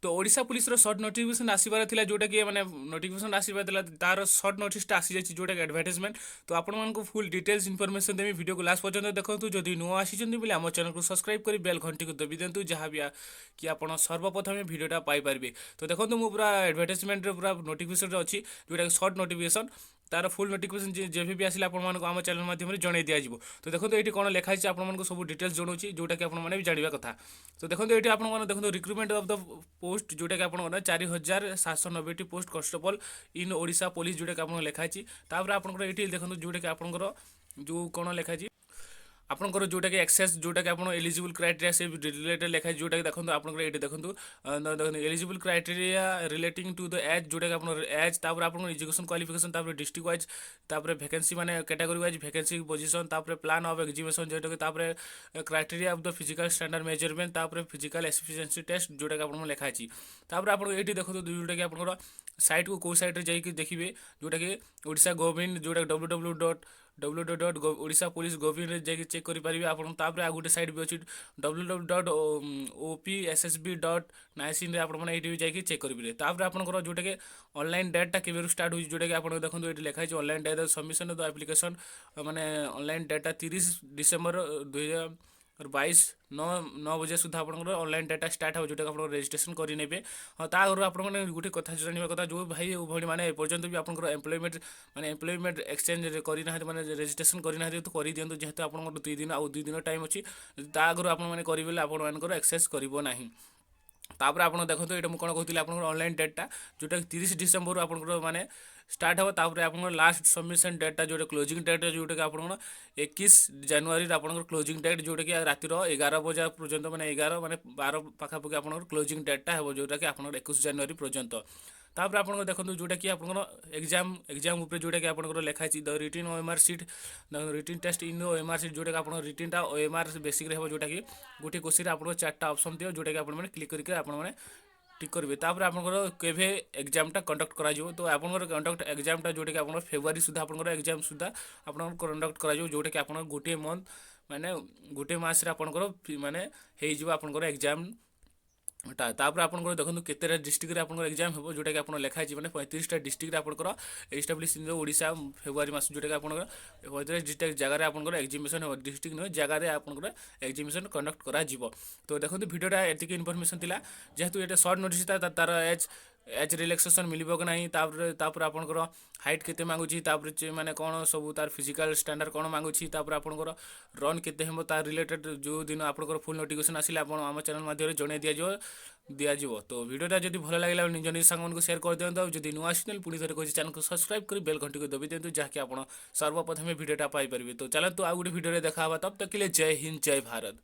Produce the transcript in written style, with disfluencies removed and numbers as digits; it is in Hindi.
तो ओडिशा पुलिस रो शॉर्ट नोटिफिकेशन आसीबार थिला जोटा कि माने नोटिफिकेशन आसीबार थिला तार शॉर्ट नोटिसटा आसी जाछि जोटा कि एडवर्टाइजमेंट। तो आपण मानक फुल डिटेल्स इनफॉरमेशन देमी वीडियो को लास्ट पर्यंत देखंतु जदि नुआ आसीचंदी बोले हम चैनल को सब्सक्राइब करी बेल घंटी को दबि देंतु जहाँ भी कि आपण सर्वप्रथम वीडियोटा पाई पारबे। तो देखंतु मु पूरा एडवर्टाइजमेंट रे पूरा नोटिफिकेशन रे अछि जोटा कि शॉर्ट नोटिफिकेशन तार फुल नोटिफिकेशन जेबे भी आसिला आपण मानक हम चैनल माध्यम रे जणाई दिया जिवो। तो देखंतु एठी कोन लेखा अछि आपण मानक सब डिटेल्स जणौछि जोटा कि आपण माने भी जानिबा कथा। तो देखो ये आप देखो रिक्रुटमेंट ऑफ द पोस्ट जोटा कि आप 4790 पोस्ट कॉन्स्टेबल इन ओडिशा पुलिस जोटा कि आप लिखाई। आपंकर ये देखो जोटा कि आपंकर जो कौन लिखाई आपंकर जोटा कि एक्सेस जोटा कि आप एलिजिबल क्राइटेरिया से रिलेटेड लिखाई जोटा कि देखो आपंकर ये देखो eligible criteria relating to the age जोटा कि आप एज आप education qualification district wise vacancy माने category wise vacancy position plan of exhibition जोटा कि criteria of the physical standard measurement physical efficiency test जोटा कि आप लिखाई। आप ये देखो जोटा कि आप साइट को कौ साइट जाकि देखिए जोटा कि ओडिशा गवर्नमेंट जोटा www.ओडिशा पुलिस गवर्नमेंट जाकि चेक करेंगे आप गोटे साइट भी अच्छी www.opssb.nic आपने जाकि चेक करेंगे। आपंकर जोटा कि ऑनलाइन डेटा के स्टार्ट हो जोटा कि आप देखो ये लिखाई online data submission the application माने ऑनलाइन डेटा 30 डिसेम्बर 2022 9 बजे सुधा आपंकर ऑनलाइन डेटा स्टार्ट हो जोटा आप रजिस्ट्रेशन करेंगे। हाँ तार आप गोटे कथा जाना कथा जो भाई भाई मैंने एपर्तंत भी आप एम्प्लॉयमेंट माने एम्प्लॉयमेंट एक्सचेंज करना मैंने रजिस्ट्रेशन करना तो कर दिखाँ जेहेतु आप 2 दिन आउ 2 दिन टाइम अच्छी आगु आपने करेंगे आप एक्सेस करना। तापर आप देखो ये मुझे कौन कहती आप ऑनलाइन डेटा जोटा 30 डिसेम्बर आपंकर माने स्टार्ट हो तापर आप लास्ट सबमिशन डेटा जो क्लोजिंग डेट जोटा कि आप 21 जनवरी आप क्लोजिंग डेट जोटा कि रातिर 11 बजे पर्यंत मैंने 11 माने 12 पाखापाखि आप क्लोजिंग डेटा है जोटा कि आप 21 जनवरी पर्यंत। तापर आप देखो जोटा कि आप एग्जाम एग्जाम जोटा कि आप लिखाई the written OMR sheet written test in OMR sheet जोटा कि आप रिटिनटा ओएमआर बेसिक हो जोटा कि गोटे क्वेश्चन आप 4टा ऑप्शन दियो जोटा कि आप क्लिक करके आप टिक करेंगे। तापर आपंकर केवे एग्जामटा कंडक्ट करा तो आपंकर कंडक्ट एग्जामटा जोटा कि आप फेब्रुआरी सुधा आपंकर एग्जाम सुधा आप कंडक्ट करा जोटा कि आप गोटे मंथ माने गोटे मास आपंकर माने आपंकर एग्जाम तापर आपंकर देखो केते डिस्ट्रिक्ट रे आपंकर एग्जाम हो जोटा कि आप लिखाई मैंने 35टा डिस्ट्रिक्ट आपंकर एस्टाब्लीश इन ओडिशा फेब्रुआरी मास जोटा कि आपंकर 35 डिस्ट्रिक्ट जगह आपंकर एग्जीबिशन हो डिस्ट्रिक्ट नुहे जगह आपंकर एग्जीबिशन कंडक्ट करा जिवो। तो देखो वीडियोटा एतिक इनफॉरमेशन थिला जेहेतु ये शॉर्ट नोटिस था तार एज रिलैक्सेशन मिलिबो कि नहीं तापर आपंकर हाइट केते मांगुची माने कौन सब तार फिजिकल स्टैंडर्ड कौन मांगुची तापर आपंकर रन केते हेमो तार रिलेटेड जो दिन आपंकर फुल नोटिफिकेशन आसिले आप आम चैनल माध्यम जणाई दिज्व। तो वीडियोटा जब भल लगे निज निज सांग को शेयर कर दिखाँ जब नुआ चैनल पुणी थे कहे चैनल को सब्सक्राइब कर बेल घंटी को दबी दिखाँ जहाँकि आप सर्वप्रथम वीडियोटा पाइपर। तो चलते आउ गोटे वीडियो देखा तब तक के लिए जय हिंद जय भारत।